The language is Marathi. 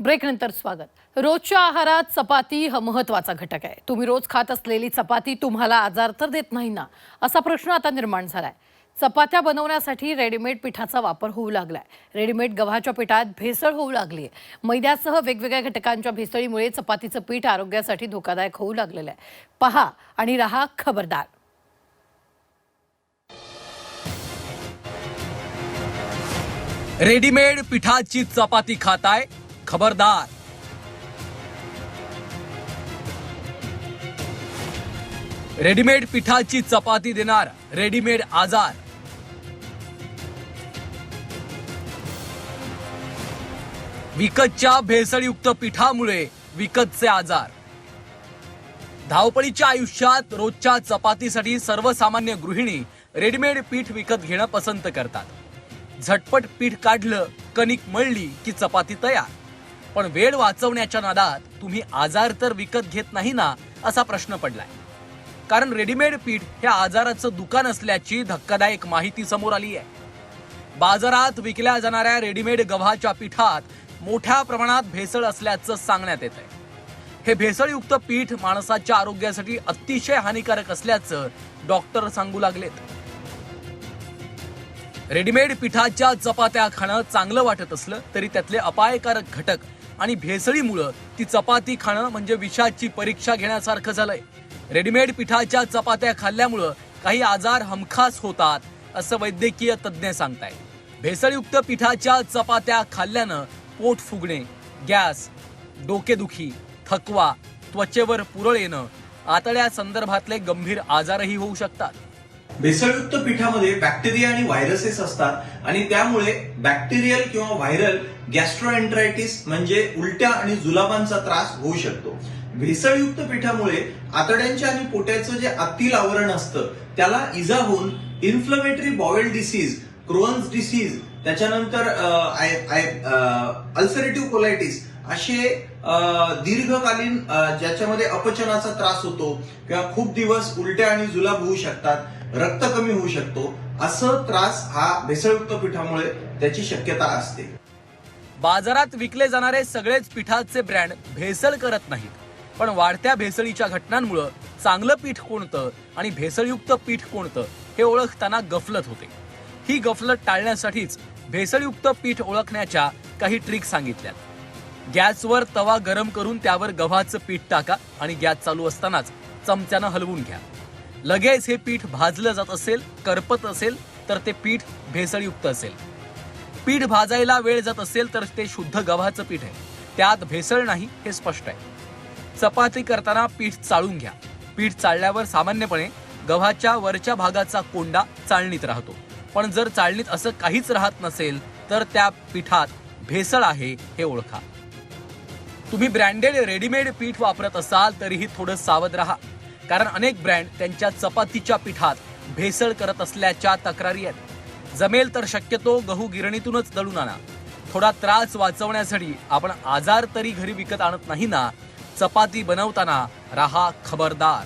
ब्रेकनंतर स्वागत. रोजच्या आहारात चपाती हा महत्त्वाचा घटक आहे. तुम्ही रोज खात असलेली चपाती तुम्हाला आजार तर देत नाही ना, असा प्रश्न आता निर्माण झालाय. चपात्या बनवण्यासाठी रेडीमेड पिठाचा वापर होऊ लागलाय. रेडीमेड गव्हाच्या पिठात भेसळ होऊ लागली आहे. मैद्यासह वेगवेगळ्या घटकांच्या भेसळीमुळे चपातीचं पीठ आरोग्यासाठी धोकादायक होऊ लागलेलं आहे. पहा आणि रहा खबरदार. रेडीमेड पिठाची चपाती खाताय, खबरदार. रेडीमेड पिठाची चपाती देणार रेडीमेड आजार. विकतच्या भेसळयुक्त पिठामुळे विकतचे आजार. धावपळीच्या आयुष्यात रोजच्या चपातीसाठी सर्वसामान्य गृहिणी रेडीमेड पीठ विकत घेणं पसंत करतात. झटपट पीठ काढलं, कणिक मळली की चपाती तयार. पण वेळ वाचवण्याच्या नादात तुम्ही आजार तर विकत घेत नाही ना, असा प्रश्न पडलाय. कारण रेडीमेड पीठ हे आजाराचं दुकान असल्याची धक्कादायक माहिती समोर आली आहे. बाजारात विकल्या जाणाऱ्या रेडीमेड गव्हाच्या पिठात मोठ्या प्रमाणात भेसळ असल्याचं सांगण्यात येत आहे. हे भेसळयुक्त पीठ माणसाच्या आरोग्यासाठी अतिशय हानिकारक असल्याचं डॉक्टर सांगू लागलेत. रेडीमेड पिठाच्या चपात्या खाणं चांगलं वाटत असलं तरी त्यातले अपायकारक घटक आणि भेसळीमुळे ती चपाती खाणं म्हणजे विषाची परीक्षा घेण्यासारखं झालंय. रेडीमेड पिठाच्या चपात्या खाल्ल्यामुळं काही आजार हमखास होतात, असं वैद्यकीय तज्ज्ञ सांगतायत. भेसळयुक्त पिठाच्या चपात्या खाल्ल्यानं पोट फुगणे, गॅस, डोकेदुखी, थकवा, त्वचेवर पुरळ येणं, आतड्या संदर्भातले गंभीर आजारही होऊ शकतात. भेसळयुक्त पिठामध्ये बॅक्टेरिया आणि व्हायरसेस असतात आणि त्यामुळे बॅक्टेरियल किंवा व्हायरल गॅस्ट्रोएंटरायटिस म्हणजे उलट्या आणि जुलाबांचा त्रास होऊ शकतो. भेसळयुक्त पिठामुळे आतड्यांच्या आणि पोटाचं जे आतील आवरण असतं त्याला इजा होऊन inflammatory bowel disease, Crohn's disease, त्याच्यानंतर अल्सरेटिव्ह कोलायटिस असे दीर्घकालीन ज्याच्यामध्ये अपचनाचा त्रास होतो किंवा खूप दिवस उलट्या आणि जुलाब होऊ शकतात, रक्त कमी होऊ शकतो, असं त्रास हा भेसळयुक्त पिठामुळे त्याची शक्यता असते. बाजारात विकले जाणारे सगळेच पिठाचे ब्रँड भेसळ करत नाहीत, पण वाढत्या भेसळीच्या घटनांमुळे चांगलं पीठ कोणतं आणि भेसळयुक्त पीठ कोणतं हे ओळखताना गफलत होते. ही गफलत टाळण्यासाठीच भेसळयुक्त पीठ ओळखण्याच्या काही ट्रिक सांगितल्यात. गॅसवर तवा गरम करून त्यावर गव्हाचं पीठ टाका आणि गॅस चालू असतानाच चमच्यानं हलवून घ्या. लगेच हे पीठ भाजलं जात असेल, करपत असेल तर ते पीठ भेसळयुक्त असेल. पीठ भाजायला वेळ जात असेल तर ते शुद्ध गव्हाचं पीठ आहे, त्यात भेसळ नाही हे स्पष्ट आहे. चपाती करताना पीठ चाळून घ्या. पीठ चाळल्यावर सामान्यपणे गव्हाच्या वरच्या भागाचा कोंडा चाळणीत राहतो, पण जर चाळणीत असं काहीच राहत नसेल तर त्या पिठात भेसळ आहे हे ओळखा. तुम्ही ब्रँडेड रेडीमेड पीठ वापरत असाल तरीही थोडं सावध राहा, कारण अनेक ब्रँड त्यांच्या चपातीच्या पिठात भेसळ करत असल्याच्या तक्रारी आहेत. जमेल तर शक्यतो गहू गिरणीतूनच दळून आणा. थोडा त्रास वाचवण्यासाठी आपण आजार तरी घरी विकत आणत नाही ना. चपाती बनवताना राहा खबरदार.